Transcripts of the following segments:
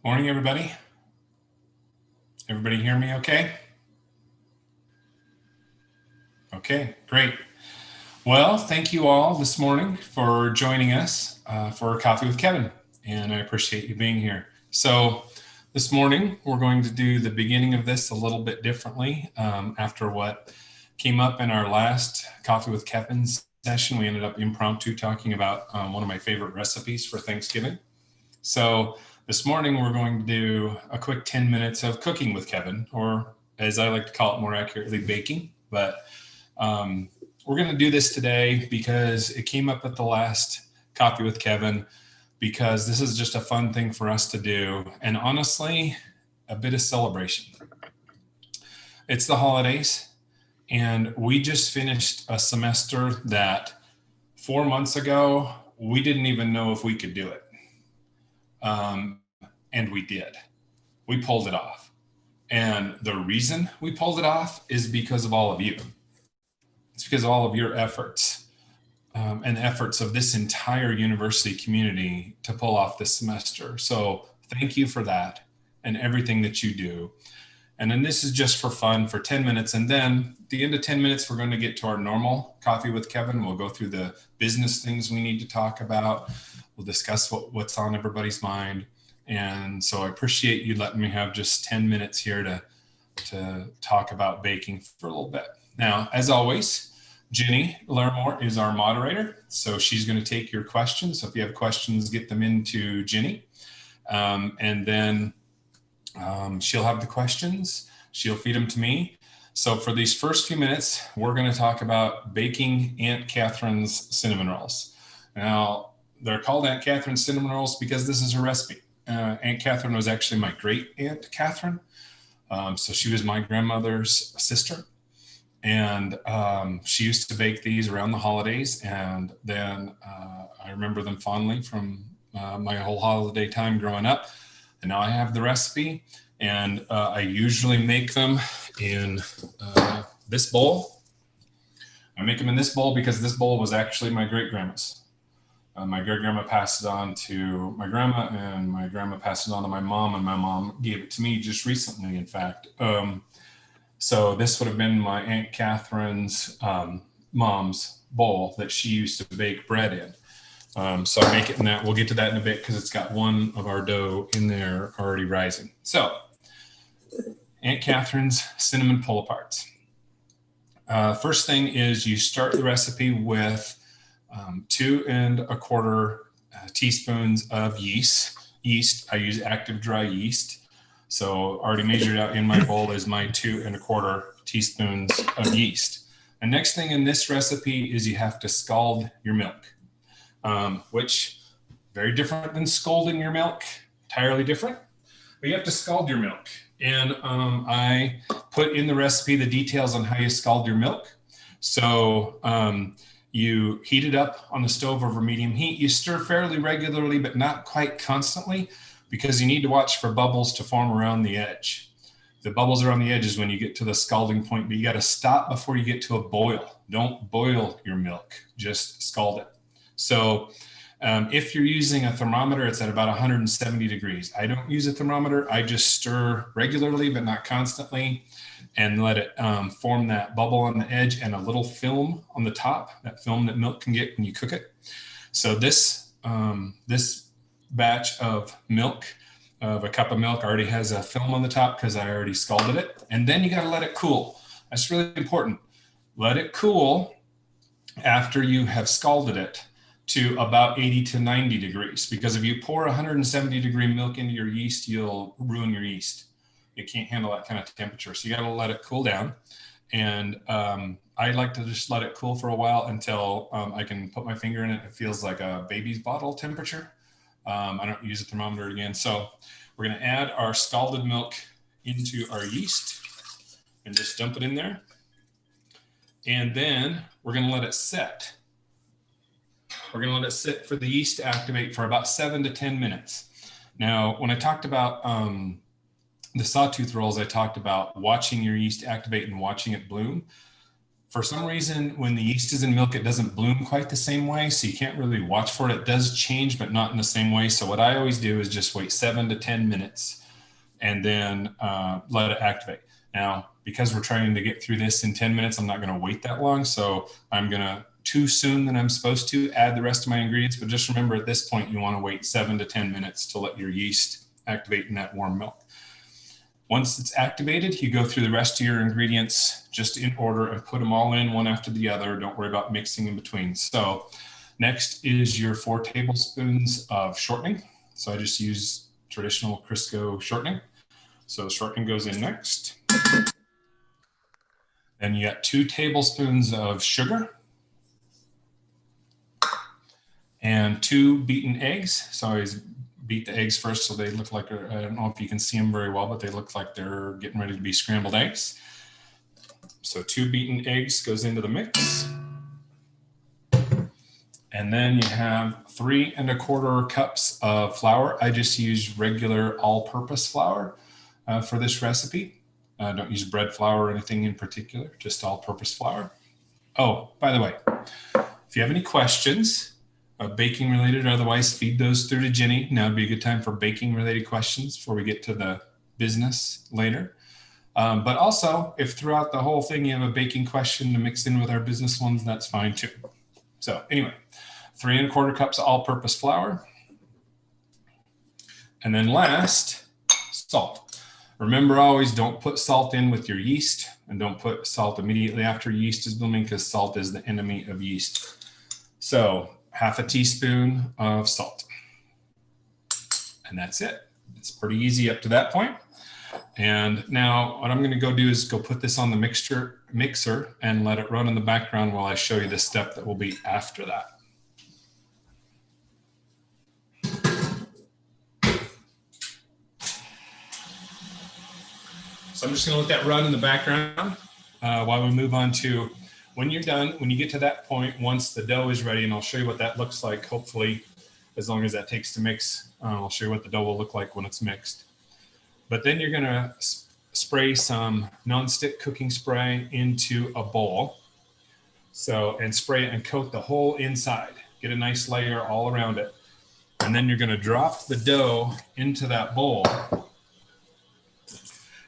Morning, everybody. Everybody hear me okay? Okay, great. Well, thank you all this morning for joining us for Coffee with Kevin, and I appreciate you being here. So this morning, we're going to do the beginning of this a little bit differently after what came up in our last Coffee with Kevin session. We ended up impromptu talking about one of my favorite recipes for Thanksgiving. So this morning, we're going to do a quick 10 minutes of cooking with Kevin, or as I like to call it more accurately, baking. But we're going to do this today because it came up at the last Coffee with Kevin, because this is just a fun thing for us to do. And honestly, a bit of celebration. It's the holidays, and we just finished a semester that 4 months ago, we didn't even know if we could do it. And we did. We pulled it off. And the reason we pulled it off is because of all of you. It's because of all of your efforts and the efforts of this entire university community to pull off this semester. So thank you for that and everything that you do. And then this is just for fun for 10 minutes. And then at the end of 10 minutes, we're going to get to our normal Coffee with Kevin. We'll go through the business things we need to talk about. We'll discuss what's on everybody's mind. And so I appreciate you letting me have just 10 minutes here to talk about baking for a little bit. Now, as always, Jenny Larimore is our moderator. So she's going to take your questions. So if you have questions, get them into Jenny. And then she'll have the questions. She'll feed them to me. So for these first few minutes, we're going to talk about baking Aunt Catherine's cinnamon rolls. Now, they're called Aunt Catherine's cinnamon rolls because this is her recipe. Aunt Catherine was actually my great Aunt Catherine. So she was my grandmother's sister. And she used to bake these around the holidays. And then I remember them fondly from my whole holiday time growing up. And now I have the recipe. And I usually make them in this bowl. I make them in this bowl because this bowl was actually my great-grandma's. My great-grandma passed it on to my grandma, and my grandma passed it on to my mom, and my mom gave it to me just recently, in fact. So this would have been my Aunt Catherine's mom's bowl that she used to bake bread in. So I make it in that. We'll get to that in a bit because it's got one of our dough in there already rising. So Aunt Catherine's cinnamon pull-aparts. First thing is you start the recipe with 2 1/4 teaspoons of yeast. I use active dry yeast. So already measured out in my bowl is my 2 1/4 teaspoons of yeast. And next thing in this recipe is you have to scald your milk, which very different than scalding your milk, entirely different. But you have to scald your milk. And I put in the recipe the details on how you scald your milk. So you heat it up on the stove over medium heat. You stir fairly regularly, but not quite constantly, because you need to watch for bubbles to form around the edge. The bubbles around the edge is when you get to the scalding point, but you got to stop before you get to a boil. Don't boil your milk, just scald it. So if you're using a thermometer, it's at about 170 degrees. I don't use a thermometer. I just stir regularly, but not constantly, and let it form that bubble on the edge and a little film on the top, that film that milk can get when you cook it. So this batch of milk, of a cup of milk, already has a film on the top because I already scalded it. And then you got to let it cool. That's really important. Let it cool after you have scalded it to about 80 to 90 degrees, because if you pour 170 degree milk into your yeast, you'll ruin your yeast. It can't handle that kind of temperature. So you got to let it cool down. And I like to just let it cool for a while until I can put my finger in it. It feels like a baby's bottle temperature. I don't use a thermometer again. So we're going to add our scalded milk into our yeast and just dump it in there. And then we're going to let it set. We're going to let it sit for the yeast to activate for about 7 to 10 minutes. Now, when I talked about the sawtooth rolls, I talked about watching your yeast activate and watching it bloom. For some reason, when the yeast is in milk, it doesn't bloom quite the same way. So you can't really watch for it. It does change, but not in the same way. So what I always do is just wait 7 to 10 minutes and then let it activate. Now, because we're trying to get through this in 10 minutes, I'm not going to wait that long. So I'm going to, too soon than I'm supposed to, add the rest of my ingredients. But just remember, at this point, you want to wait 7 to 10 minutes to let your yeast activate in that warm milk. Once it's activated, you go through the rest of your ingredients just in order and put them all in one after the other. Don't worry about mixing in between. So next is your 4 tablespoons of shortening. So I just use traditional Crisco shortening. So shortening goes in next. Then you got 2 tablespoons of sugar and 2 beaten eggs. So I always beat the eggs first so they look like, I don't know if you can see them very well, but they look like they're getting ready to be scrambled eggs. So 2 beaten eggs goes into the mix. And then you have 3 1/4 cups of flour. I just use regular all-purpose flour for this recipe. Don't use bread flour or anything in particular, just all-purpose flour. Oh, by the way, if you have any questions, baking related or otherwise, feed those through to Jenny. Now would be a good time for baking related questions before we get to the business later. But also, if throughout the whole thing you have a baking question to mix in with our business ones, that's fine too. So anyway, 3 1/4 cups of all-purpose flour. And then last, salt. Remember, always don't put salt in with your yeast, and don't put salt immediately after yeast is blooming, because salt is the enemy of yeast. So 1/2 teaspoon of salt. And that's it. It's pretty easy up to that point. And now what I'm going to go do is go put this on the mixer and let it run in the background while I show you the step that will be after that. So I'm just going to let that run in the background while we move on to when you're done, when you get to that point, once the dough is ready, and I'll show you what that looks like, hopefully, as long as that takes to mix, I'll show you what the dough will look like when it's mixed. But then you're going to spray some nonstick cooking spray into a bowl. So, and spray it and coat the whole inside. Get a nice layer all around it. And then you're going to drop the dough into that bowl.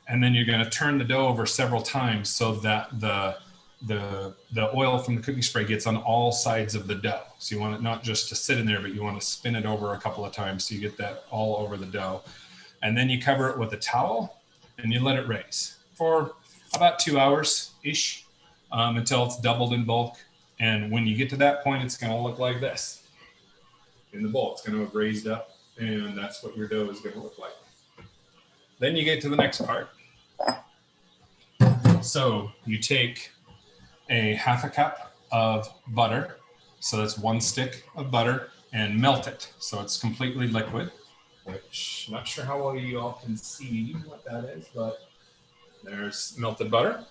And then you're going to turn the dough over several times so that the oil from the cooking spray gets on all sides of the dough. So you want it not just to sit in there, but you want to spin it over a couple of times so you get that all over the dough. And then you cover it with a towel and you let it raise for about 2 hours-ish until it's doubled in bulk. And when you get to that point, it's going to look like this in the bowl. It's going to have raised up, and that's what your dough is going to look like. Then you get to the next part. So you take a 1/2 cup of butter. So that's 1 stick of butter, and melt it. So it's completely liquid, which I'm not sure how well you all can see what that is, but there's melted butter.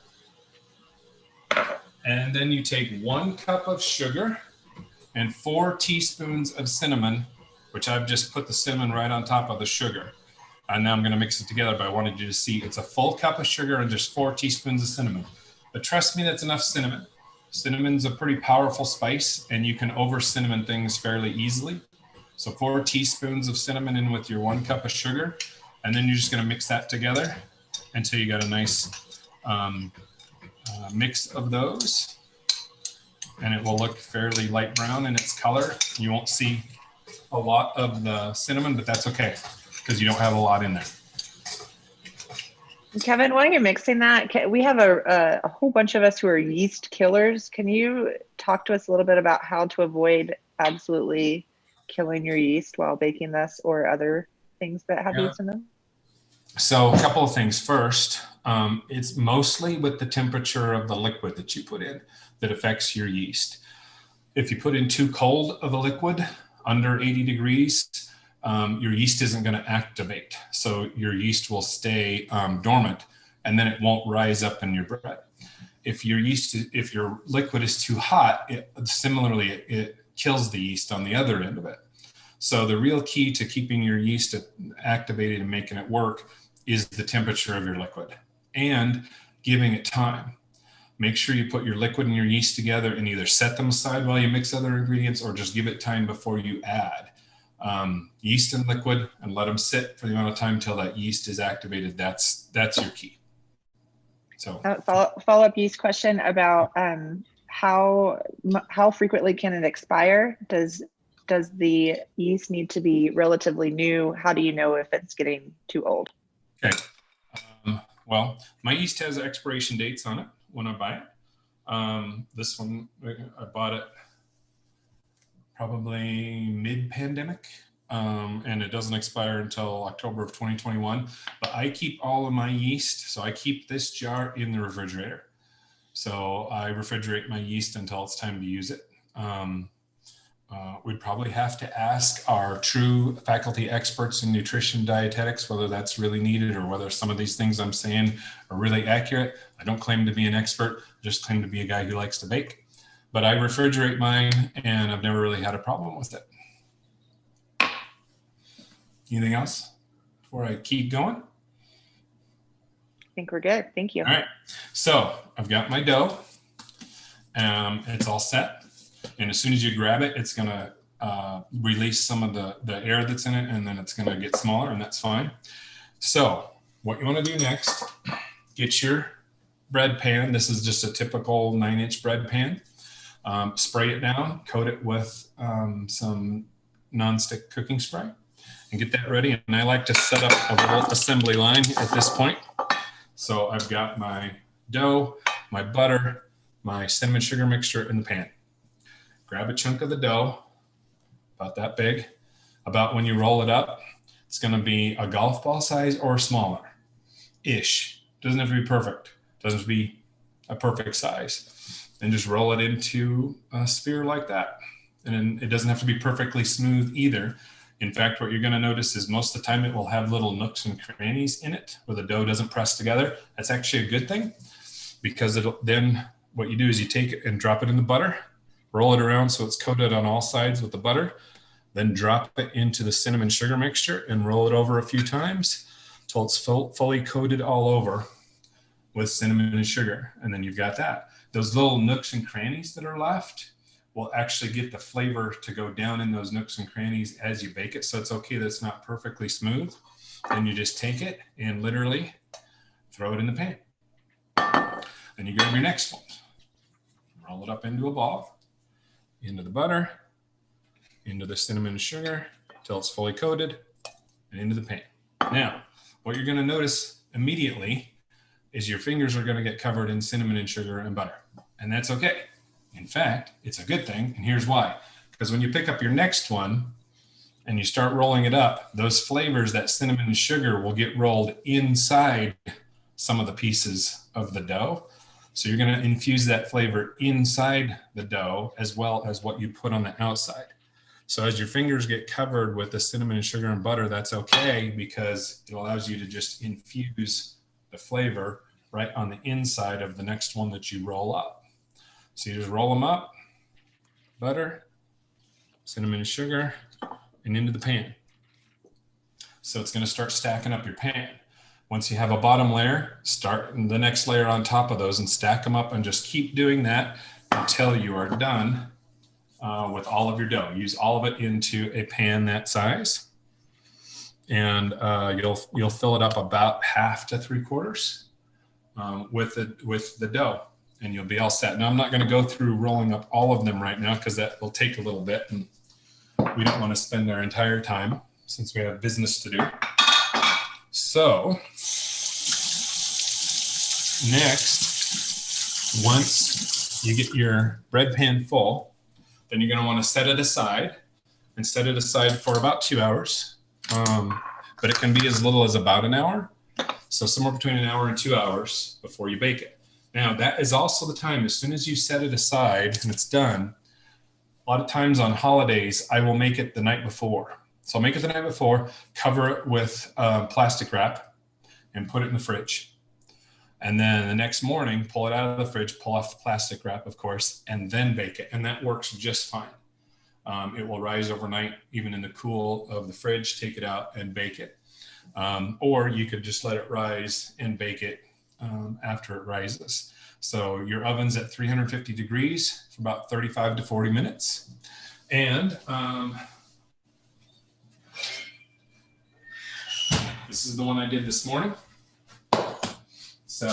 And then you take 1 cup of sugar and 4 teaspoons of cinnamon, which I've just put the cinnamon right on top of the sugar. And now I'm going to mix it together, but I wanted you to see it's a full cup of sugar and just 4 teaspoons of cinnamon. But trust me, that's enough cinnamon. Cinnamon's a pretty powerful spice, and you can over cinnamon things fairly easily. So 4 teaspoons of cinnamon in with your 1 cup of sugar, and then you're just going to mix that together until you got a nice mix of those. And it will look fairly light brown in its color. You won't see a lot of the cinnamon, but that's okay because you don't have a lot in there. Kevin, while you're mixing that, we have a whole bunch of us who are yeast killers. Can you talk to us a little bit about how to avoid absolutely killing your yeast while baking this or other things that have yeast in them? So a couple of things. First, it's mostly with the temperature of the liquid that you put in that affects your yeast. If you put in too cold of a liquid, under 80 degrees, your yeast isn't going to activate. So your yeast will stay dormant, and then it won't rise up in your bread. If your liquid is too hot, it kills the yeast on the other end of it. So the real key to keeping your yeast activated and making it work is the temperature of your liquid and giving it time. make sure you put your liquid and your yeast together and either set them aside while you mix other ingredients or just give it time before you add yeast and liquid, and let them sit for the amount of time until that yeast is activated. That's your key. So follow-up yeast question about how frequently can it expire? Does the yeast need to be relatively new? How do you know if it's getting too old? Okay. Well, my yeast has expiration dates on it when I buy it. This one, I bought it probably mid-pandemic, and it doesn't expire until October of 2021. But I keep all of my yeast, so I keep this jar in the refrigerator. So I refrigerate my yeast until it's time to use it. We'd probably have to ask our true faculty experts in nutrition dietetics whether that's really needed or whether some of these things I'm saying are really accurate. I don't claim to be an expert, just claim to be a guy who likes to bake. But I refrigerate mine, and I've never really had a problem with it. Anything else before I keep going? I think we're good. Thank you. All right. So I've got my dough. It's all set. And as soon as you grab it, it's going to release some of the air that's in it, and then it's going to get smaller, and that's fine. So what you want to do next, get your bread pan. This is just a typical 9-inch bread pan. Spray it down, coat it with some nonstick cooking spray, and get that ready. And I like to set up a little assembly line at this point. So I've got my dough, my butter, my cinnamon sugar mixture in the pan. Grab a chunk of the dough, about that big. About when you roll it up, it's going to be a golf ball size or smaller-ish. Doesn't have to be perfect. Doesn't have to be a perfect size. And just roll it into a sphere like that. And then it doesn't have to be perfectly smooth either. In fact, what you're going to notice is most of the time it will have little nooks and crannies in it where the dough doesn't press together. That's actually a good thing, because then what you do is you take it and drop it in the butter, roll it around so it's coated on all sides with the butter, then drop it into the cinnamon sugar mixture and roll it over a few times until it's fully coated all over with cinnamon and sugar. And then you've got that. Those little nooks and crannies that are left will actually get the flavor to go down in those nooks and crannies as you bake it. So it's okay that it's not perfectly smooth. Then you just take it and literally throw it in the pan. Then you grab your next one, roll it up into a ball, into the butter, into the cinnamon and sugar until it's fully coated, and into the pan. Now, what you're going to notice immediately is your fingers are going to get covered in cinnamon and sugar and butter. And that's okay. In fact, it's a good thing. And here's why. Because when you pick up your next one and you start rolling it up, those flavors, that cinnamon and sugar, will get rolled inside some of the pieces of the dough. So you're going to infuse that flavor inside the dough as well as what you put on the outside. So as your fingers get covered with the cinnamon and sugar and butter, that's okay, because it allows you to just infuse the flavor right on the inside of the next one that you roll up. So you just roll them up, butter, cinnamon and sugar, and into the pan. So it's going to start stacking up your pan. Once you have a bottom layer, start the next layer on top of those and stack them up, and just keep doing that until you are done with all of your dough. Use all of it into a pan that size, and you'll fill it up about 1/2 to 3/4 with the dough, and you'll be all set. Now, I'm not going to go through rolling up all of them right now because that will take a little bit, and we don't want to spend our entire time since we have business to do. So next, once you get your bread pan full, then you're going to want to set it aside, and set it aside for about 2 hours. But it can be as little as about an hour. So somewhere between an hour and 2 hours before you bake it. Now, that is also the time, as soon as you set it aside and it's done, a lot of times on holidays, I will make it the night before. So I'll make it the night before, cover it with plastic wrap, and put it in the fridge. And then the next morning, pull it out of the fridge, pull off the plastic wrap, of course, and then bake it. And that works just fine. It will rise overnight, even in the cool of the fridge. Take it out and bake it. Or you could just let it rise and bake it after it rises. So your oven's at 350 degrees for about 35 to 40 minutes. And this is the one I did this morning. So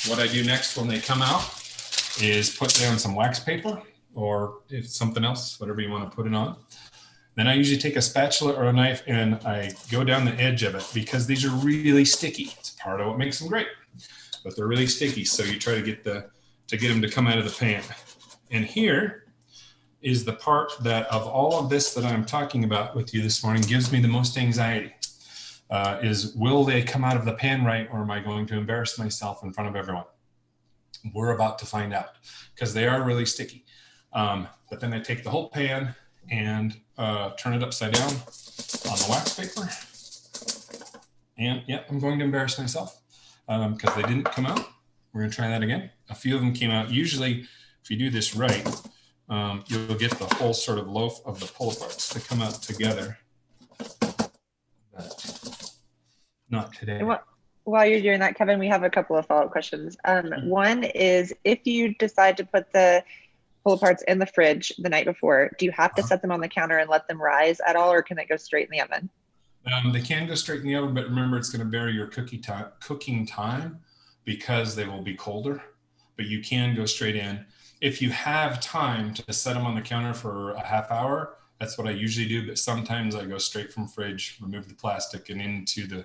what I do next when they come out is put down some wax paper, or if something else, whatever you want to put it on. Then I usually take a spatula or a knife and I go down the edge of it, because these are really sticky. It's part of what makes them great, but they're really sticky. So you try to get them to come out of the pan. And here is the part that, of all of this that I'm talking about with you this morning, gives me the most anxiety. Is, will they come out of the pan right, or am I going to embarrass myself in front of everyone? We're about to find out, because they are really sticky. But then I take the whole pan and turn it upside down on the wax paper. And yeah, I'm going to embarrass myself because they didn't come out. We're going to try that again. A few of them came out. Usually, if you do this right, you'll get the whole sort of loaf of the pull parts to come out together. But not today. While you're doing that, Kevin, we have a couple of follow-up questions. One is, if you decide to put the pull parts in the fridge the night before, do you have to set them on the counter and let them rise at all, or can they go straight in the oven? They can go straight in the oven, but remember, it's going to vary your cooking time because they will be colder. But you can go straight in. If you have time to set them on the counter for a half hour, that's what I usually do. But sometimes I go straight from fridge, remove the plastic, and into the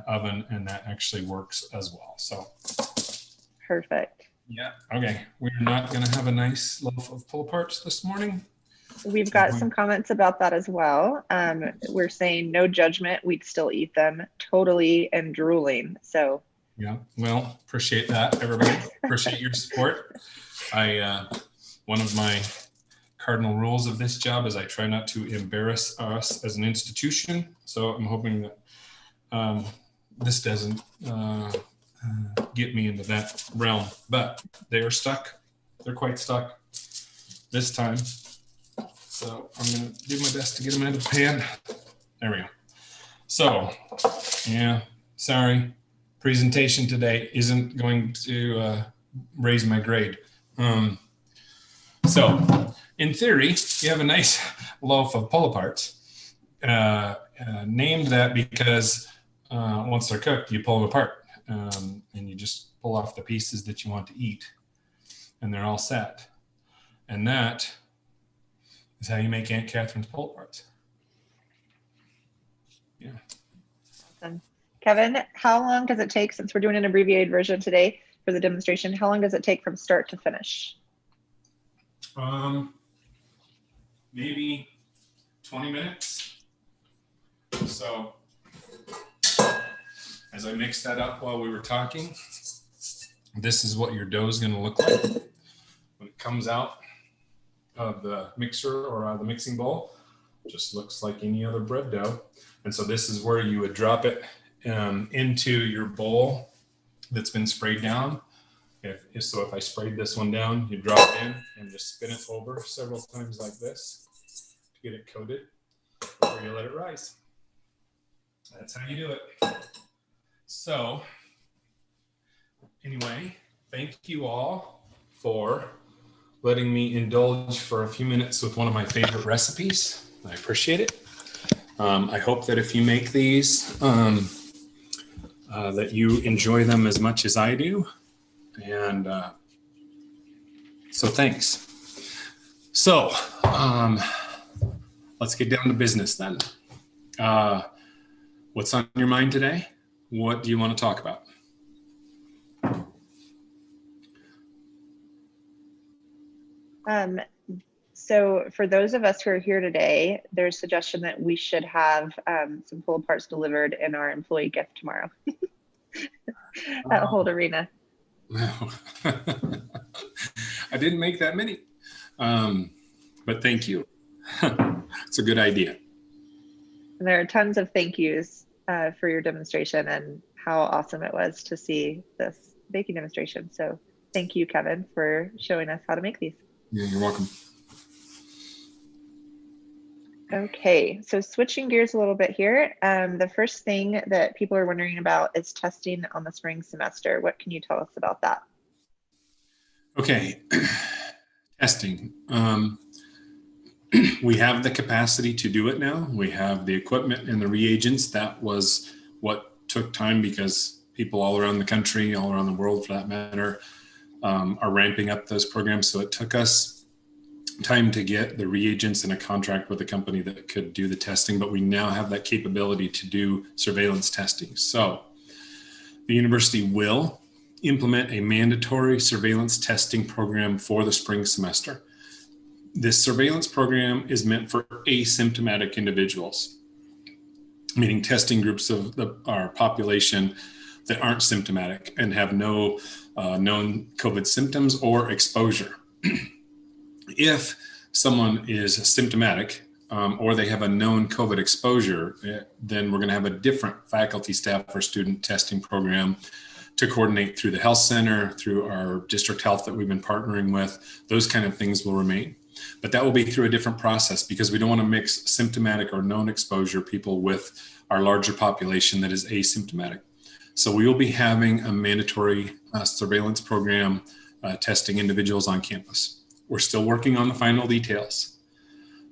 oven, and that actually works as well. So perfect. Yeah. Okay. We're not going to have a nice loaf of pull parts this morning. We've got some comments about that as well. We're saying no judgment. We'd still eat them, totally, and drooling. So yeah, well, appreciate that, everybody. Appreciate your support. One of my cardinal rules of this job is I try not to embarrass us as an institution. So I'm hoping that this doesn't get me into that realm, but they are stuck. They're quite stuck this time. So I'm going to do my best to get them into the pan. There we go. So, yeah, sorry. Presentation today isn't going to raise my grade. So, in theory, you have a nice loaf of pull-aparts. Named that because once they're cooked, you pull them apart. And you just pull off the pieces that you want to eat. And they're all set. And that is how you make Aunt Catherine's pull-aparts. Yeah. Awesome. Kevin, how long does it take, since we're doing an abbreviated version today for the demonstration, how long does it take from start to finish? Maybe 20 minutes. So as I mixed that up while we were talking, this is what your dough is going to look like when it comes out of the mixer or out of the mixing bowl. It just looks like any other bread dough. And so this is where you would drop it into your bowl that's been sprayed down. If I sprayed this one down, you drop it in and just spin it over several times like this to get it coated before you let it rise. That's how you do it. So anyway, thank you all for letting me indulge for a few minutes with one of my favorite recipes. I appreciate it. I hope that if you make these, that you enjoy them as much as I do. And so thanks. So let's get down to business then. What's on your mind today? What do you want to talk about? So for those of us who are here today, there's a suggestion that we should have some pull parts delivered in our employee gift tomorrow at Hold Arena. No. I didn't make that many, but thank you. It's a good idea. And there are tons of thank yous for your demonstration and how awesome it was to see this baking demonstration. So thank you, Kevin, for showing us how to make these. Yeah, you're welcome. Okay, so switching gears a little bit here. The first thing that people are wondering about is testing on the spring semester. What can you tell us about that? Okay, testing. We have the capacity to do it now. We have the equipment and the reagents. That was what took time because people all around the country, all around the world for that matter, are ramping up those programs. So it took us time to get the reagents and a contract with a company that could do the testing, but we now have that capability to do surveillance testing. So the university will implement a mandatory surveillance testing program for the spring semester. This surveillance program is meant for asymptomatic individuals, meaning testing groups of our population that aren't symptomatic and have no known COVID symptoms or exposure. If someone is symptomatic or they have a known COVID exposure, then we're going to have a different faculty, staff, or student testing program to coordinate through the health center, through our district health that we've been partnering with. Those kind of things will remain. But that will be through a different process because we don't want to mix symptomatic or known exposure people with our larger population that is asymptomatic. So we will be having a mandatory surveillance program testing individuals on campus. We're still working on the final details,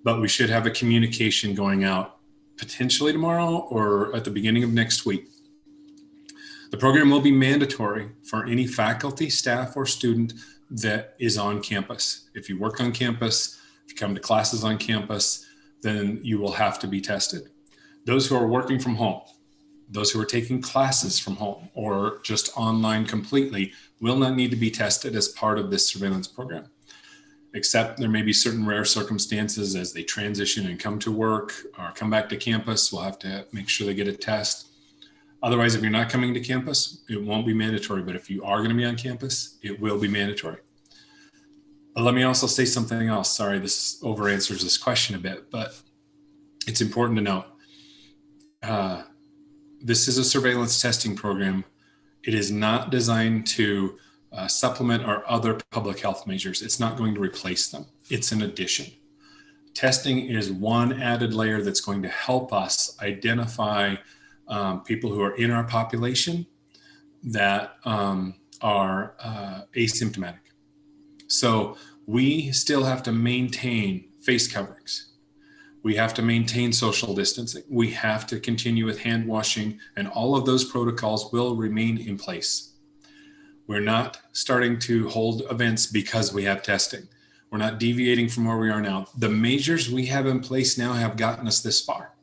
but we should have a communication going out potentially tomorrow or at the beginning of next week. The program will be mandatory for any faculty, staff, or student that is on campus. If you work on campus, if you come to classes on campus, then you will have to be tested. Those who are working from home, those who are taking classes from home or just online completely will not need to be tested as part of this surveillance program, except there may be certain rare circumstances as they transition and come to work or come back to campus. We'll have to make sure they get a test. Otherwise, if you're not coming to campus, it won't be mandatory. But if you are going to be on campus, it will be mandatory. But let me also say something else. Sorry, this over answers this question a bit, but it's important to note. This is a surveillance testing program. It is not designed to supplement our other public health measures. It's not going to replace them. It's an addition. Testing is one added layer that's going to help us identify people who are in our population that are asymptomatic. So we still have to maintain face coverings. We have to maintain social distancing. We have to continue with hand washing, and all of those protocols will remain in place. We're not starting to hold events because we have testing. We're not deviating from where we are now. The measures we have in place now have gotten us this far.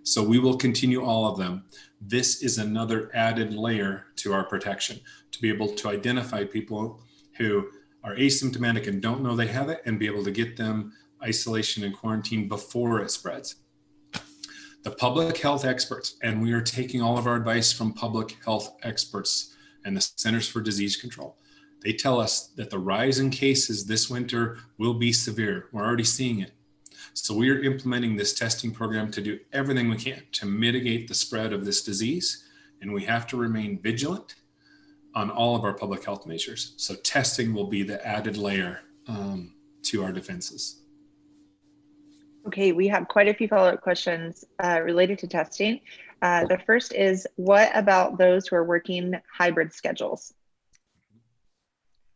So we will continue all of them. This is another added layer to our protection to be able to identify people who are asymptomatic and don't know they have it and be able to get them isolation and quarantine before it spreads. The public health experts, and we are taking all of our advice from public health experts and the Centers for Disease Control. They tell us that the rise in cases this winter will be severe. We're already seeing it. So we are implementing this testing program to do everything we can to mitigate the spread of this disease. And we have to remain vigilant on all of our public health measures. So testing will be the added layer to our defenses. Okay, we have quite a few follow-up questions related to testing. The first is, what about those who are working hybrid schedules?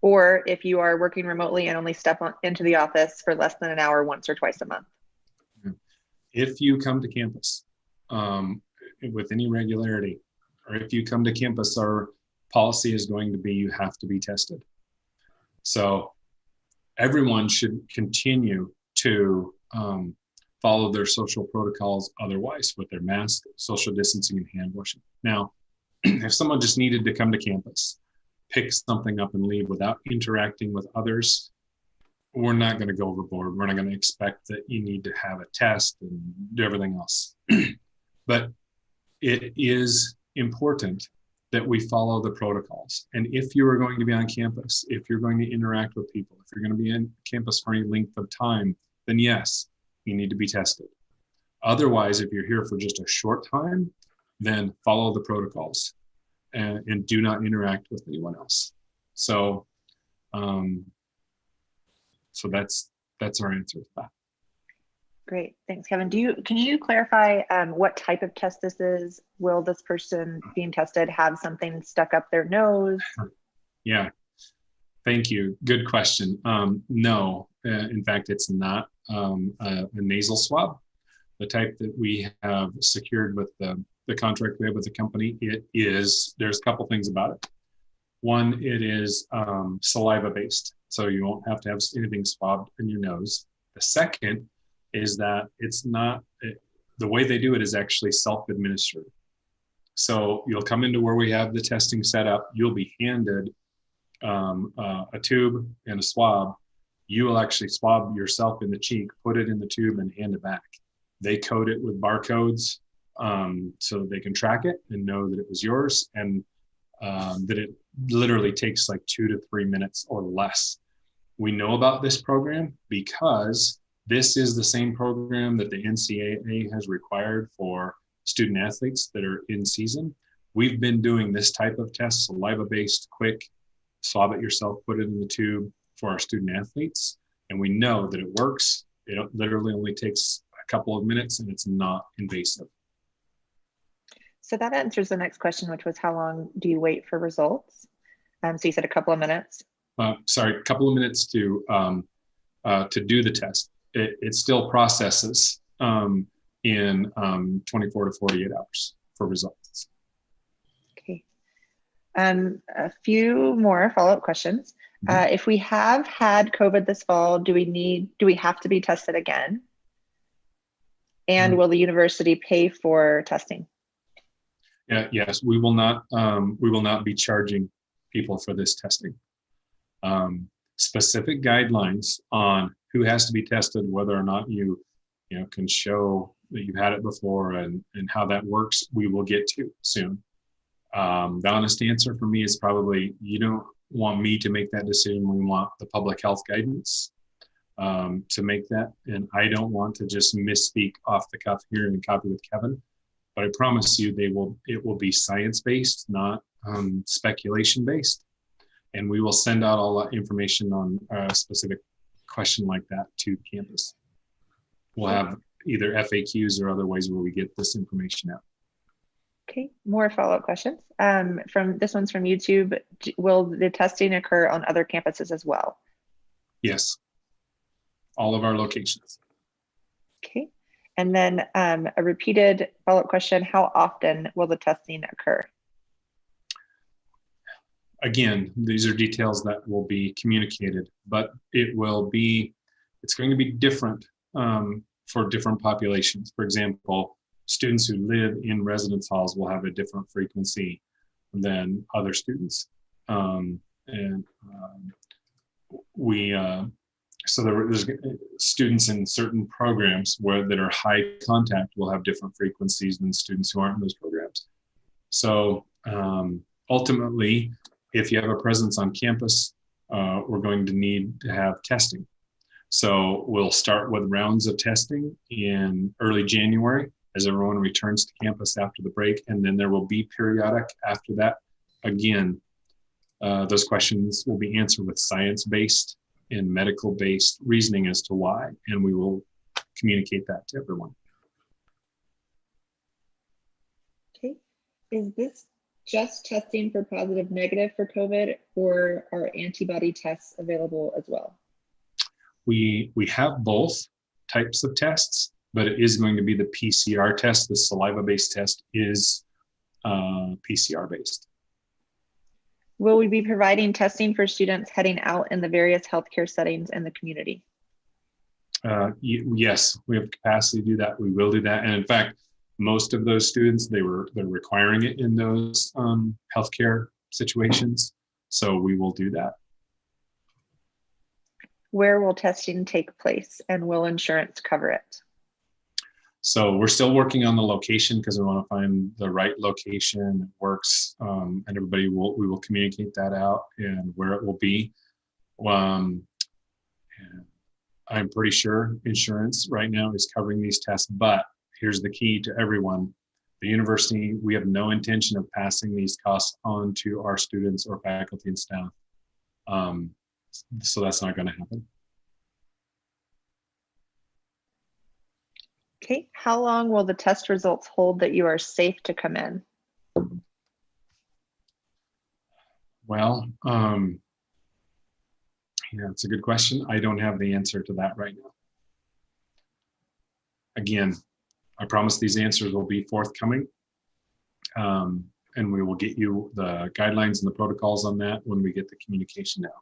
Or if you are working remotely and only step into the office for less than an hour once or twice a month? If you come to campus with any regularity, or if you come to campus, our policy is going to be you have to be tested. So everyone should continue to follow their social protocols otherwise with their mask, social distancing, and hand washing. Now, if someone just needed to come to campus, pick something up and leave without interacting with others, we're not going to go overboard. We're not going to expect that you need to have a test and do everything else. But it is important that we follow the protocols. And if you are going to be on campus, if you're going to interact with people, if you're going to be on campus for any length of time, then yes, you need to be tested. Otherwise, if you're here for just a short time, then follow the protocols and do not interact with anyone else. So, so that's our answer to that. Great, thanks, Kevin. Can you clarify what type of test this is? Will this person being tested have something stuck up their nose? Yeah, Thank you. Good question. No, in fact, it's not a nasal swab. The type that we have secured with the contract we have with the company, there's a couple things about it. One, it is saliva based, so you won't have to have anything swabbed in your nose. The second is that the way they do it is actually self-administered. So you'll come into where we have the testing set up, you'll be handed a tube and a swab. You will actually swab yourself in the cheek, put it in the tube and hand it back. They code it with barcodes so that they can track it and know that it was yours, and that it literally takes like 2 to 3 minutes or less. We know about this program because this is the same program that the NCAA has required for student athletes that are in season. We've been doing this type of test, saliva-based, quick, swab it yourself, put it in the tube for our student athletes. And we know that it works. It literally only takes a couple of minutes and it's not invasive. So that answers the next question, which was how long do you wait for results? So you said a couple of minutes. Sorry, a couple of minutes to do the test. It still processes in 24 to 48 hours for results. Okay. A few more follow-up questions. If we have had COVID this fall, do we have to be tested again? And will the university pay for testing? Yes, we will not be charging people for this testing. Specific guidelines on who has to be tested, whether or not you can show that you've had it before, and how that works, we will get to soon. The honest answer for me is probably you don't want me to make that decision. We want the public health guidance to make that, and I don't want to just misspeak off the cuff here and copy with Kevin. But I promise you, it will be science-based, not speculation-based. And we will send out all that information on a specific question like that to campus. We'll have either FAQs or other ways where we get this information out. Okay, more follow-up questions. This one's from YouTube. Will the testing occur on other campuses as well? Yes, all of our locations. Okay. And then a repeated follow-up question, how often will the testing occur? Again, these are details that will be communicated, but it's going to be different for different populations. For example, students who live in residence halls will have a different frequency than other students. So there's students in certain programs that are high contact will have different frequencies than students who aren't in those programs. So ultimately, if you have a presence on campus, we're going to need to have testing. So we'll start with rounds of testing in early January as everyone returns to campus after the break, and then there will be periodic after that. Again, those questions will be answered with science-based and medical-based reasoning as to why, and we will communicate that to everyone. Okay, is this just testing for positive, negative for COVID, or are antibody tests available as well? We have both types of tests, but it is going to be the PCR test. The saliva-based test is PCR-based. Will we be providing testing for students heading out in the various healthcare settings in the community? Yes, we have capacity to do that. We will do that. And in fact, most of those students, they're requiring it in those healthcare situations. So we will do that. Where will testing take place, and will insurance cover it? So we're still working on the location because we want to find the right location that works, and we will communicate that out and where it will be. And I'm pretty sure insurance right now is covering these tests, but here's the key to everyone. The university, we have no intention of passing these costs on to our students or faculty and staff. So that's not going to happen. Okay, how long will the test results hold that you are safe to come in? Well, Yeah, it's a good question. I don't have the answer to that right now. Again, I promise these answers will be forthcoming. And we will get you the guidelines and the protocols on that when we get the communication out.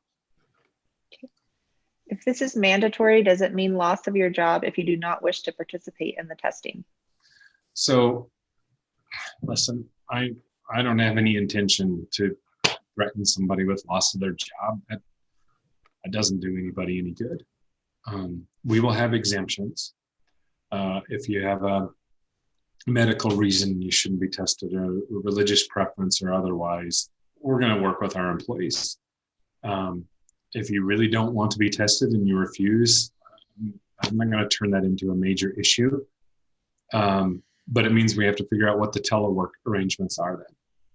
If this is mandatory, does it mean loss of your job if you do not wish to participate in the testing? So, listen, I don't have any intention to threaten somebody with loss of their job. That doesn't do anybody any good. We will have exemptions. If you have a medical reason you shouldn't be tested, or religious preference or otherwise, we're going to work with our employees. If you really don't want to be tested and you refuse, I'm not going to turn that into a major issue. But it means we have to figure out what the telework arrangements are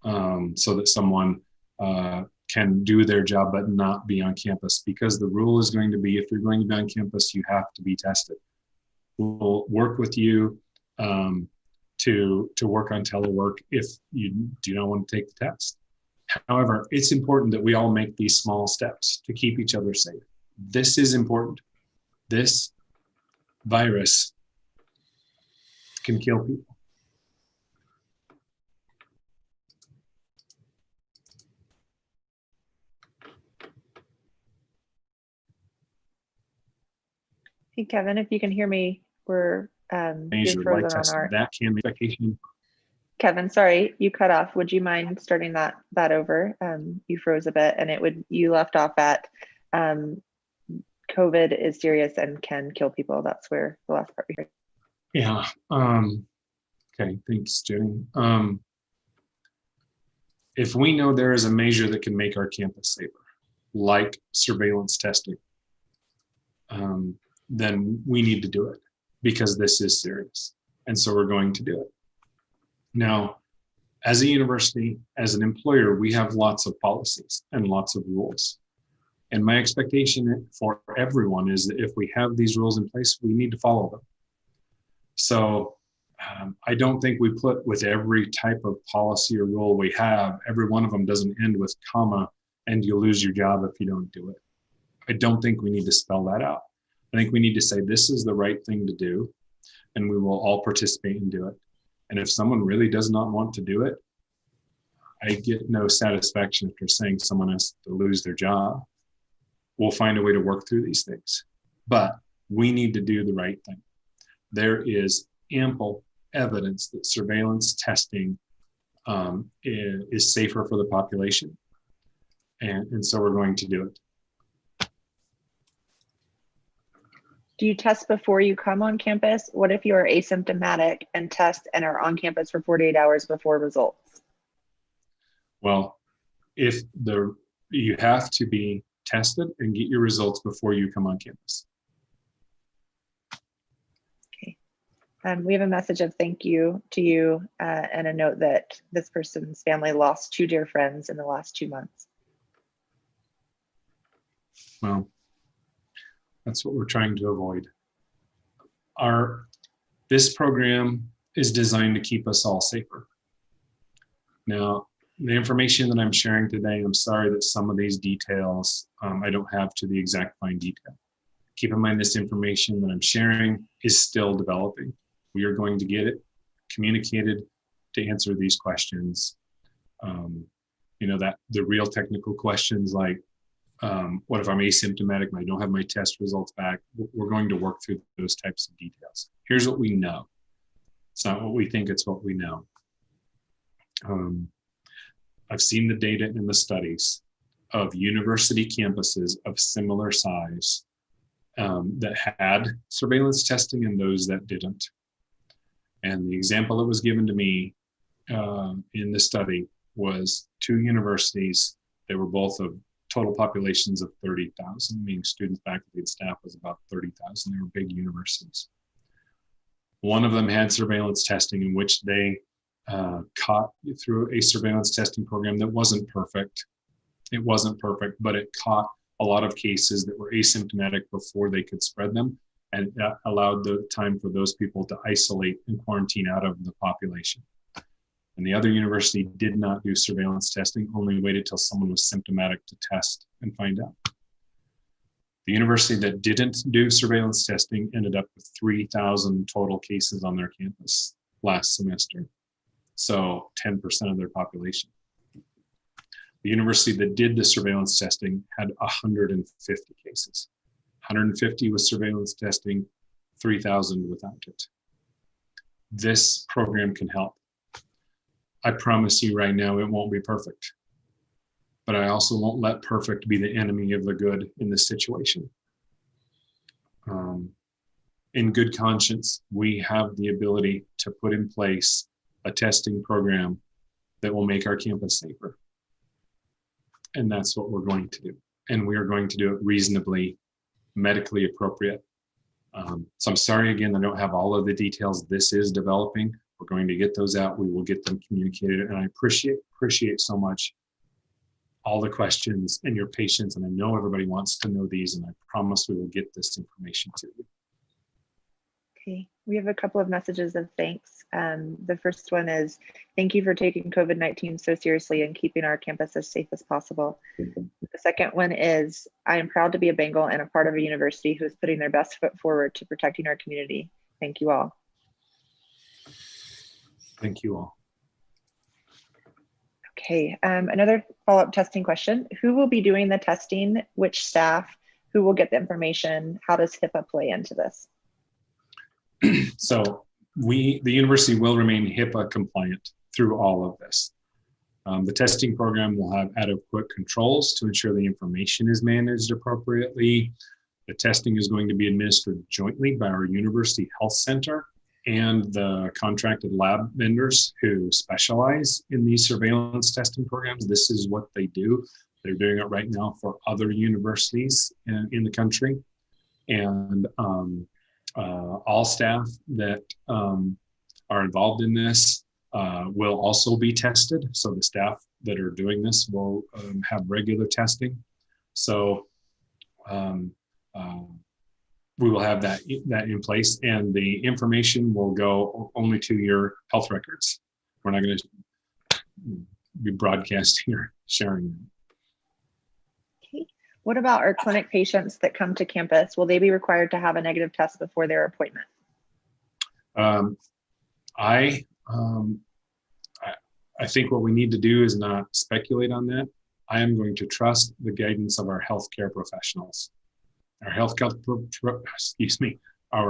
then, so that someone can do their job but not be on campus. Because the rule is going to be, if you're going to be on campus, you have to be tested. We'll work with you to work on telework if you do not want to take the test. However, it's important that we all make these small steps to keep each other safe. This is important. This virus can kill people. Hey, Kevin, if you can hear me, you're Major frozen light on testing. our. That can be vacation. Kevin, sorry, you cut off. Would you mind starting that over? You froze a bit, and you left off at COVID is serious and can kill people. That's where the last part we heard. Yeah. Okay. Thanks, Jenny. If we know there is a measure that can make our campus safer, like surveillance testing, then we need to do it, because this is serious. And so we're going to do it. Now, as a university, as an employer, we have lots of policies and lots of rules. And my expectation for everyone is that if we have these rules in place, we need to follow them. So I don't think we put with every type of policy or rule we have, every one of them doesn't end with comma, and you'll lose your job if you don't do it. I don't think we need to spell that out. I think we need to say this is the right thing to do, and we will all participate and do it. And if someone really does not want to do it, I get no satisfaction after saying someone has to lose their job. We'll find a way to work through these things. But we need to do the right thing. There is ample evidence that surveillance testing is safer for the population. And so we're going to do it. Do you test before you come on campus? What if you are asymptomatic and test and are on campus for 48 hours before results? Well, you have to be tested and get your results before you come on campus. Okay. We have a message of thank you to you and a note that this person's family lost 2 dear friends in the last 2 months. Well, that's what we're trying to avoid. This program is designed to keep us all safer. Now, the information that I'm sharing today, I'm sorry that some of these details I don't have to the exact fine detail. Keep in mind, this information that I'm sharing is still developing. We are going to get it communicated to answer these questions. That the real technical questions like, what if I'm asymptomatic and I don't have my test results back? We're going to work through those types of details. Here's what we know. It's not what we think, it's what we know. I've seen the data in the studies of university campuses of similar size that had surveillance testing and those that didn't. And the example that was given to me in the study was 2 universities. They were both of total populations of 30,000, meaning students, faculty, and staff was about 30,000. They were big universities. One of them had surveillance testing in which they caught through a surveillance testing program that wasn't perfect. It wasn't perfect, but it caught a lot of cases that were asymptomatic before they could spread them, and that allowed the time for those people to isolate and quarantine out of the population. And the other university did not do surveillance testing, only waited till someone was symptomatic to test and find out. The university that didn't do surveillance testing ended up with 3,000 total cases on their campus last semester. So 10% of their population. The university that did the surveillance testing had 150 cases. 150 with surveillance testing, 3,000 without it. This program can help. I promise you right now, it won't be perfect. But I also won't let perfect be the enemy of the good in this situation. In good conscience, we have the ability to put in place a testing program that will make our campus safer. And that's what we're going to do. And we are going to do it reasonably, medically appropriate. So I'm sorry again, I don't have all of the details. This is developing. We're going to get those out. We will get them communicated. And I appreciate so much all the questions and your patience. And I know everybody wants to know these, and I promise we will get this information to you. Okay, we have a couple of messages of thanks. The first one is, thank you for taking COVID-19 so seriously and keeping our campus as safe as possible. The second one is, I am proud to be a Bengal and a part of a university who is putting their best foot forward to protecting our community. Thank you all. Thank you all. Okay, another follow-up testing question. Who will be doing the testing? Which staff? Who will get the information? How does HIPAA play into this? So the university will remain HIPAA compliant through all of this. The testing program will have adequate controls to ensure the information is managed appropriately. The testing is going to be administered jointly by our university health center and the contracted lab vendors who specialize in these surveillance testing programs. This is what they do. They're doing it right now for other universities in the country. And all staff that are involved in this will also be tested. So the staff that are doing this will have regular testing. So we will have that in place, and the information will go only to your health records. We're not going to be broadcasting or sharing them. Okay. What about our clinic patients that come to campus? Will they be required to have a negative test before their appointment? I think what we need to do is not speculate on that. I am going to trust the guidance of our healthcare professionals. Our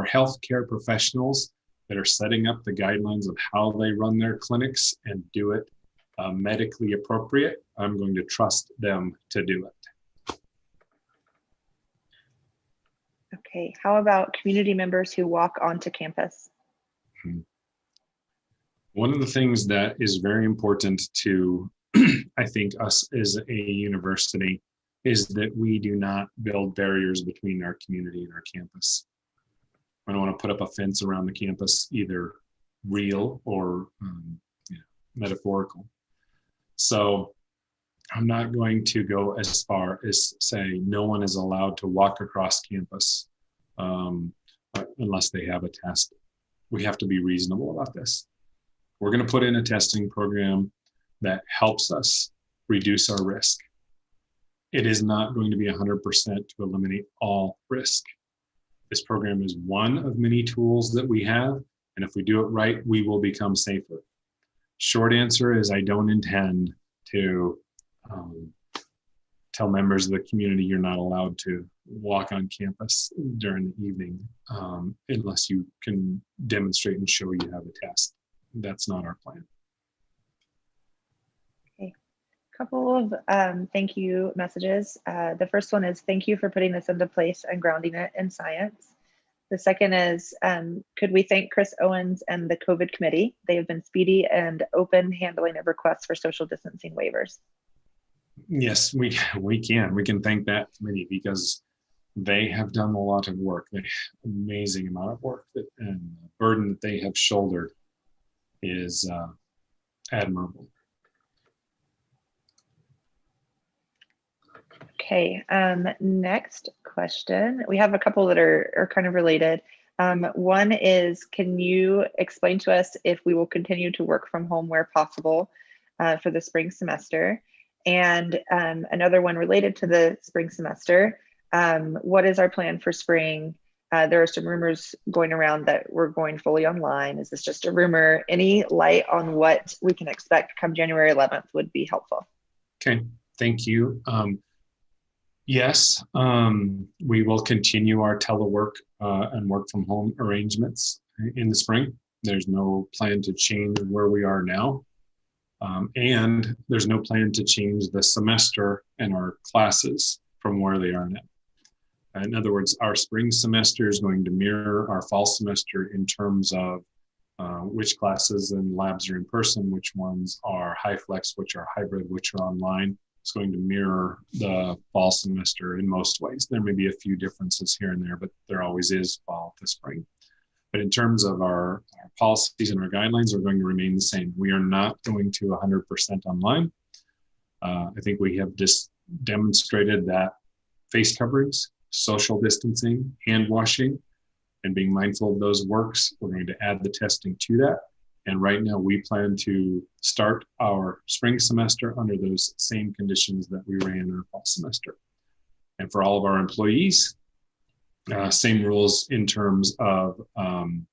healthcare professionals that are setting up the guidelines of how they run their clinics and do it medically appropriate. I'm going to trust them to do it. Okay, how about community members who walk onto campus? One of the things that is very important to, I think, us as a university is that we do not build barriers between our community and our campus. I don't want to put up a fence around the campus, either real or metaphorical. So I'm not going to go as far as say no one is allowed to walk across campus unless they have a test. We have to be reasonable about this. We're going to put in a testing program that helps us reduce our risk. It is not going to be 100% to eliminate all risk. This program is one of many tools that we have, and if we do it right, we will become safer. Short answer is I don't intend to tell members of the community you're not allowed to walk on campus during the evening unless you can demonstrate and show you have a test. That's not our plan. Okay, couple of thank you messages. The first one is thank you for putting this into place and grounding it in science. The second is, could we thank Chris Owens and the COVID committee? They have been speedy and open handling of requests for social distancing waivers. Yes, we can. We can thank that committee because they have done a lot of work, an amazing amount of work, and the burden that they have shouldered is admirable. Okay, next question. We have a couple that are kind of related. One is, can you explain to us if we will continue to work from home where possible for the spring semester? And another one related to the spring semester, What is our plan for spring? There are some rumors going around that we're going fully online. Is this just a rumor? Any light on what we can expect come January 11th would be helpful. Okay, thank you. Yes, we will continue our telework and work from home arrangements in the spring. There's no plan to change where we are now. And there's no plan to change the semester and our classes from where they are now. In other words, our spring semester is going to mirror our fall semester in terms of which classes and labs are in person, which ones are high flex, which are hybrid, which are online. It's going to mirror the fall semester in most ways. There may be a few differences here and there, but there always is fall to spring. But in terms of our policies and our guidelines are going to remain the same. We are not going to 100% online. I think we have just demonstrated that face coverings, social distancing, hand washing, and being mindful of those works. We're going to add the testing to that. And right now we plan to start our spring semester under those same conditions that we ran in our fall semester. And for all of our employees, same rules in terms of telework.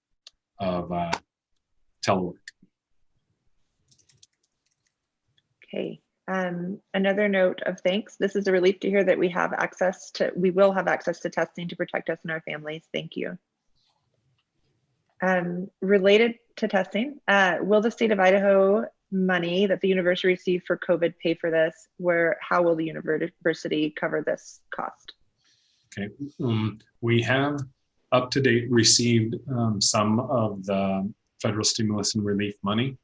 Okay. Another note of thanks. This is a relief to hear that we will have access to testing to protect us and our families. Thank you. Related to testing, will the state of Idaho money that the university received for COVID pay for this? How will the university cover this cost? Okay, we have up to date received some of the federal stimulus and relief money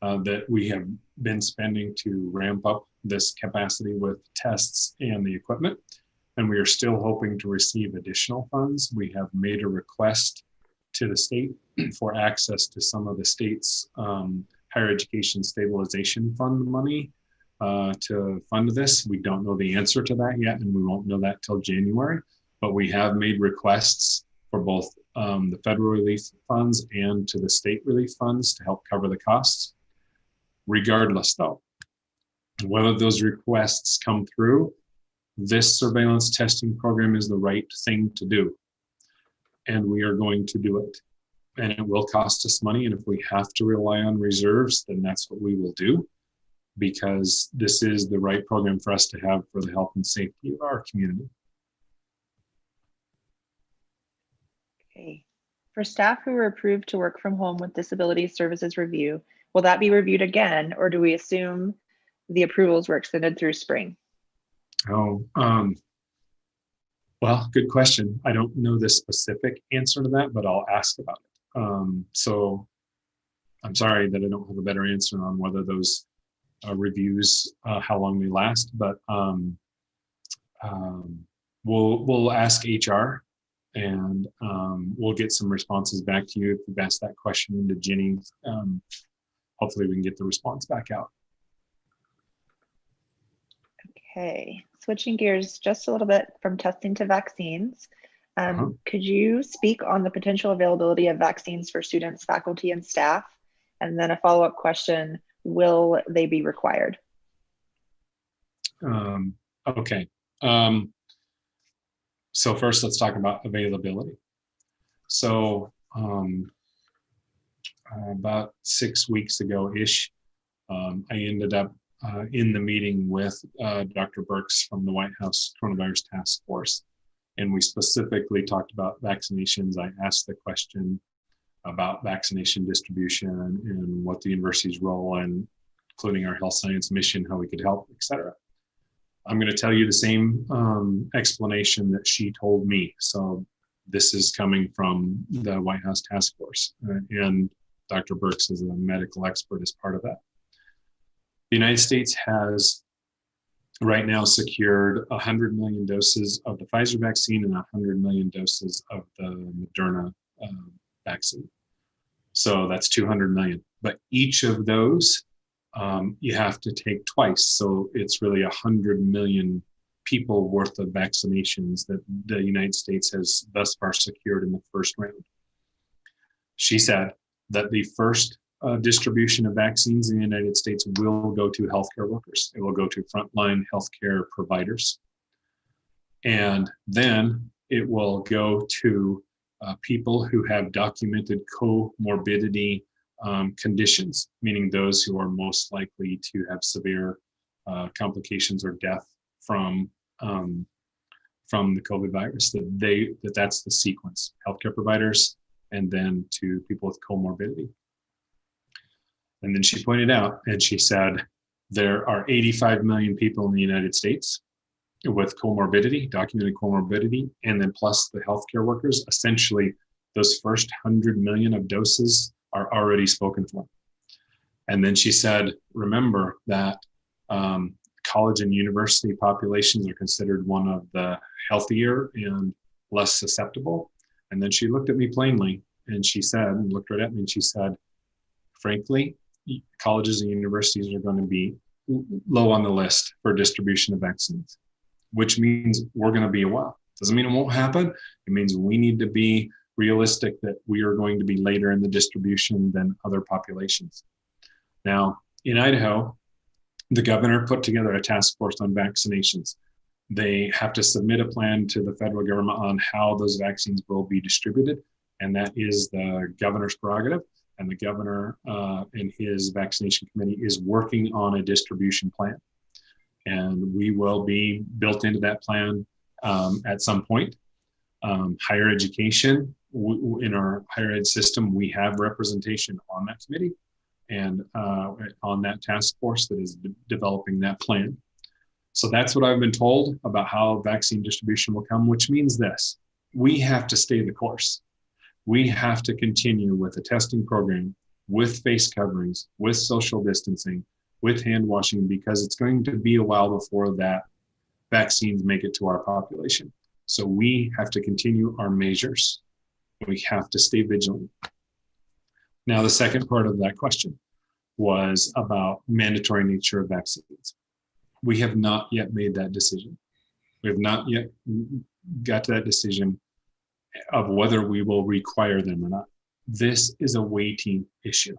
that we have been spending to ramp up this capacity with tests and the equipment. And we are still hoping to receive additional funds. We have made a request to the state for access to some of the state's higher education stabilization fund money to fund this. We don't know the answer to that yet, and we won't know that till January, but we have made requests for both the federal relief funds and to the state relief funds to help cover the costs. Regardless though, whether those requests come through, this surveillance testing program is the right thing to do. And we are going to do it. And it will cost us money. And if we have to rely on reserves, then that's what we will do, because this is the right program for us to have for the health and safety of our community. Okay. For staff who were approved to work from home with disability services review, will that be reviewed again, or do we assume the approvals were extended through spring? Well, good question. I don't know the specific answer to that, but I'll ask about it. So I'm sorry that I don't have a better answer on whether those reviews, how long they last, but we'll ask HR and we'll get some responses back to you. If you've asked that question into Jenny, hopefully we can get the response back out. Okay, switching gears just a little bit from testing to vaccines. Could you speak on the potential availability of vaccines for students, faculty, and staff? And then a follow-up question, will they be required? Okay. So first, let's talk about availability. So about 6 weeks ago-ish, I ended up in the meeting with Dr. Birx from the White House Coronavirus Task Force. And we specifically talked about vaccinations. I asked the question about vaccination distribution and what the university's role and including our health science mission, how we could help, et cetera. I'm going to tell you the same explanation that she told me. So this is coming from the White House Task Force, and Dr. Birx is a medical expert as part of that. The United States has right now secured 100 million doses of the Pfizer vaccine and 100 million doses of the Moderna vaccine. So that's 200 million. But each of those you have to take twice. So it's really 100 million people worth of vaccinations that the United States has thus far secured in the first round. She said that the first distribution of vaccines in the United States will go to healthcare workers. It will go to frontline healthcare providers. And then it will go to people who have documented comorbidity conditions, meaning those who are most likely to have severe complications or death from the COVID virus. That's the sequence: healthcare providers, and then to people with comorbidity. And then she pointed out, and she said, there are 85 million people in the United States with comorbidity, documented comorbidity, and then plus the healthcare workers. Essentially, those first 100 million of doses are already spoken for. And then she said, remember that college and university populations are considered one of the healthier and less susceptible. And then she looked at me plainly, and she said, and looked right at me, and she said, frankly, colleges and universities are going to be low on the list for distribution of vaccines, which means we're going to be a while. Doesn't mean it won't happen. It means we need to be realistic that we are going to be later in the distribution than other populations. Now, in Idaho, the governor put together a task force on vaccinations. They have to submit a plan to the federal government on how those vaccines will be distributed, and that is the governor's prerogative. And the governor and his vaccination committee is working on a distribution plan. And we will be built into that plan at some point. Higher education, in our higher ed system, we have representation on that committee and on that task force that is developing that plan. So that's what I've been told about how vaccine distribution will come, which means this: we have to stay the course. We have to continue with the testing program, with face coverings, with social distancing, with hand washing, because it's going to be a while before that vaccines make it to our population. So we have to continue our measures. We have to stay vigilant. Now, the second part of that question was about mandatory nature of vaccines. We have not yet made that decision. We have not yet got to that decision of whether we will require them or not. This is a weighty issue.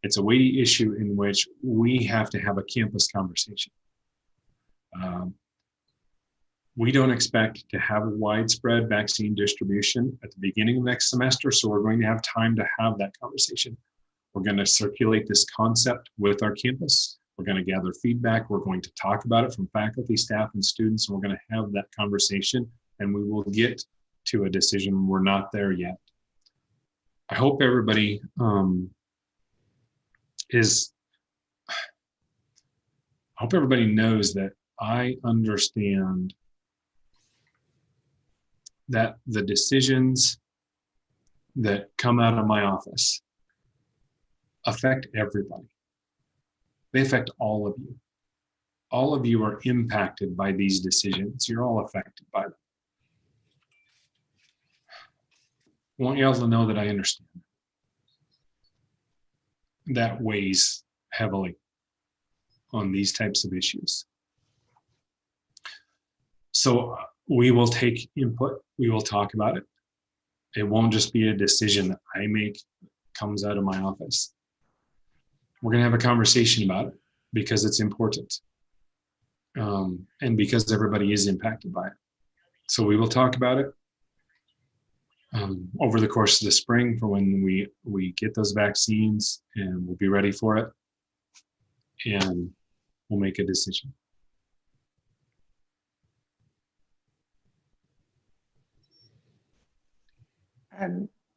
It's a weighty issue in which we have to have a campus conversation. We don't expect to have widespread vaccine distribution at the beginning of next semester, so we're going to have time to have that conversation. We're going to circulate this concept with our campus. We're going to gather feedback. We're going to talk about it from faculty, staff, and students. And we're going to have that conversation, and we will get to a decision. We're not there yet. I hope everybody knows that I understand that the decisions that come out of my office affect everybody. They affect all of you. All of you are impacted by these decisions. You're all affected by them. I want you all to know that I understand. That weighs heavily on these types of issues. So we will take input. We will talk about it. It won't just be a decision that I make, comes out of my office. We're going to have a conversation about it because it's important. And because everybody is impacted by it. So we will talk about it over the course of the spring for when we get those vaccines, and we'll be ready for it, and we'll make a decision.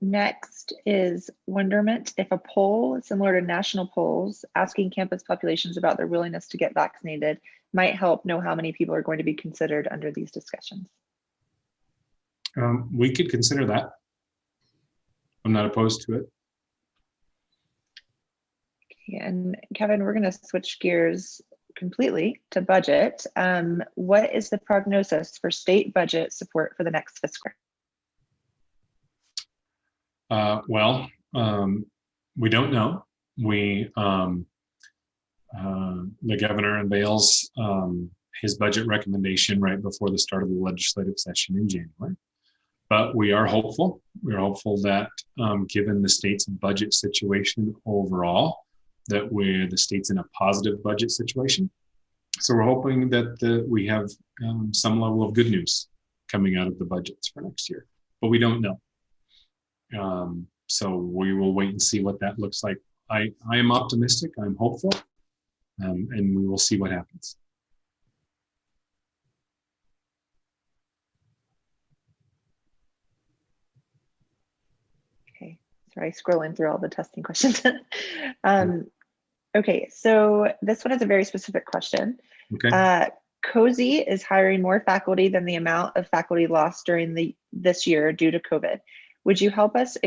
Next is wonderment if a poll similar to national polls asking campus populations about their willingness to get vaccinated might help know how many people are going to be considered under these discussions. We could consider that. I'm not opposed to it. Okay, and Kevin, we're going to switch gears completely to budget. What is the prognosis for state budget support for the next fiscal year? We don't know. The governor unveils his budget recommendation right before the start of the legislative session in January. But we are hopeful. We're hopeful that given the state's budget situation overall, that the state's in a positive budget situation. So we're hoping that we have some level of good news coming out of the budgets for next year, but we don't know. So we will wait and see what that looks like. I am optimistic. I'm hopeful, and we will see what happens. Okay, sorry, scrolling through all the testing questions. Okay, so this one is a very specific question. Okay. Cozy is hiring more faculty than the amount of faculty lost during this year due to COVID. Would you help us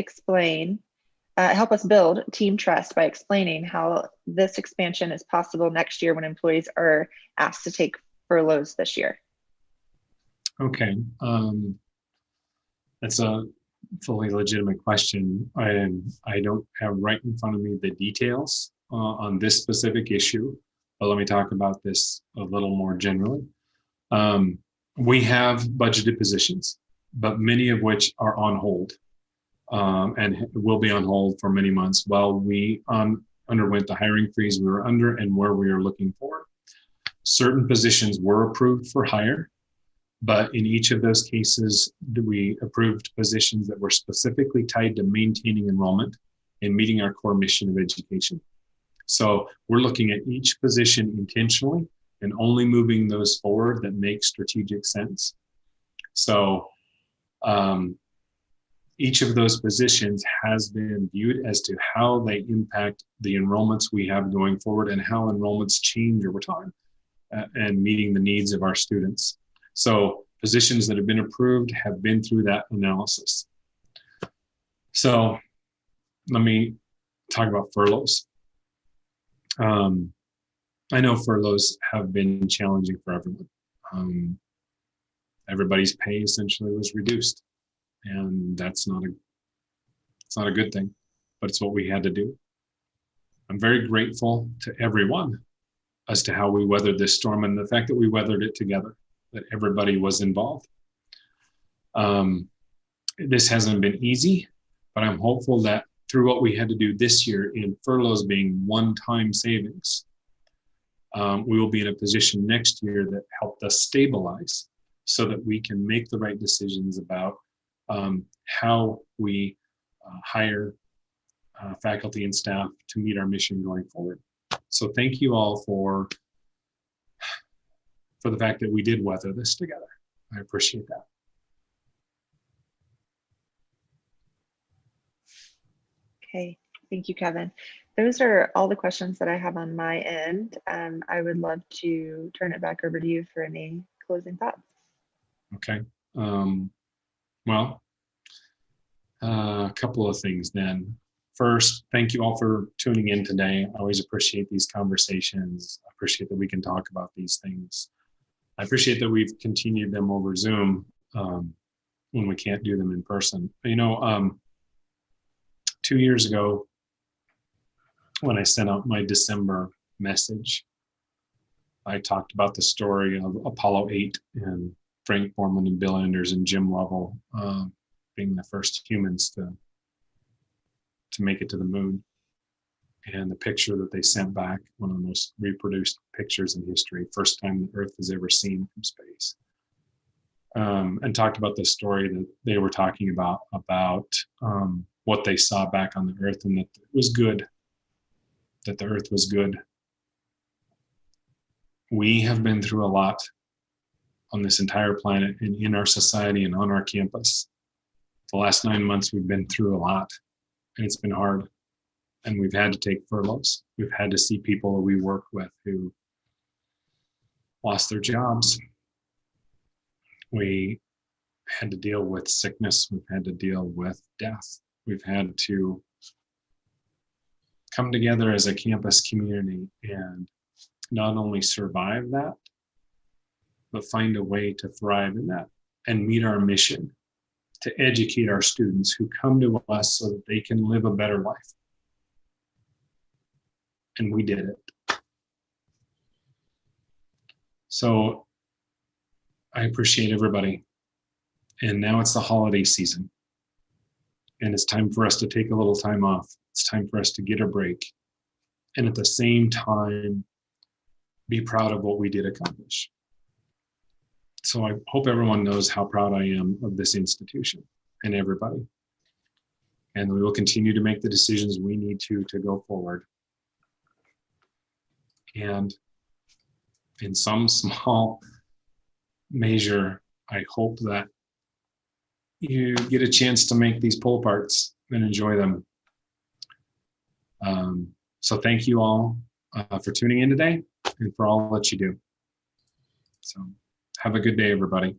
help us build team trust by explaining how this expansion is possible next year when employees are asked to take furloughs this year? Okay. That's a fully legitimate question. I don't have right in front of me the details on this specific issue, but let me talk about this a little more generally. We have budgeted positions, but many of which are on hold and will be on hold for many months while we underwent the hiring freeze we were under and where we are looking for. Certain positions were approved for hire, but in each of those cases, we approved positions that were specifically tied to maintaining enrollment and meeting our core mission of education. So we're looking at each position intentionally and only moving those forward that make strategic sense. So each of those positions has been viewed as to how they impact the enrollments we have going forward and how enrollments change over time and meeting the needs of our students. So positions that have been approved have been through that analysis. So let me talk about furloughs. I know furloughs have been challenging for everyone. Everybody's pay essentially was reduced, and it's not a good thing, but it's what we had to do. I'm very grateful to everyone as to how we weathered this storm and the fact that we weathered it together, that everybody was involved. This hasn't been easy, but I'm hopeful that through what we had to do this year in furloughs being one-time savings, we will be in a position next year that helped us stabilize so that we can make the right decisions about how we hire faculty and staff to meet our mission going forward. So thank you all for the fact that we did weather this together. I appreciate that. Okay, thank you, Kevin. Those are all the questions that I have on my end. I would love to turn it back over to you for any closing thoughts. Okay. Well, a couple of things then. First, thank you all for tuning in today. I always appreciate these conversations. I appreciate that we can talk about these things. I appreciate that we've continued them over Zoom when we can't do them in person. 2 years ago, when I sent out my December message, I talked about the story of Apollo 8 and Frank Borman and Bill Anders and Jim Lovell being the first humans to make it to the moon. And the picture that they sent back, one of the most reproduced pictures in history, first time the Earth is ever seen from space. And talked about the story that they were talking about what they saw back on the Earth and that it was good, that the Earth was good. We have been through a lot on this entire planet and in our society and on our campus. The last 9 months, we've been through a lot, and it's been hard. And we've had to take furloughs. We've had to see people we work with who lost their jobs. We had to deal with sickness. We've had to deal with death. We've had to come together as a campus community and not only survive that, but find a way to thrive in that and meet our mission to educate our students who come to us so that they can live a better life. And we did it. So I appreciate everybody. And now it's the holiday season. And it's time for us to take a little time off. It's time for us to get a break. And at the same time, be proud of what we did accomplish. So I hope everyone knows how proud I am of this institution and everybody. And we will continue to make the decisions we need to go forward. And in some small measure, I hope that you get a chance to make these pull parts and enjoy them. So thank you all for tuning in today and for all that you do. So have a good day, everybody.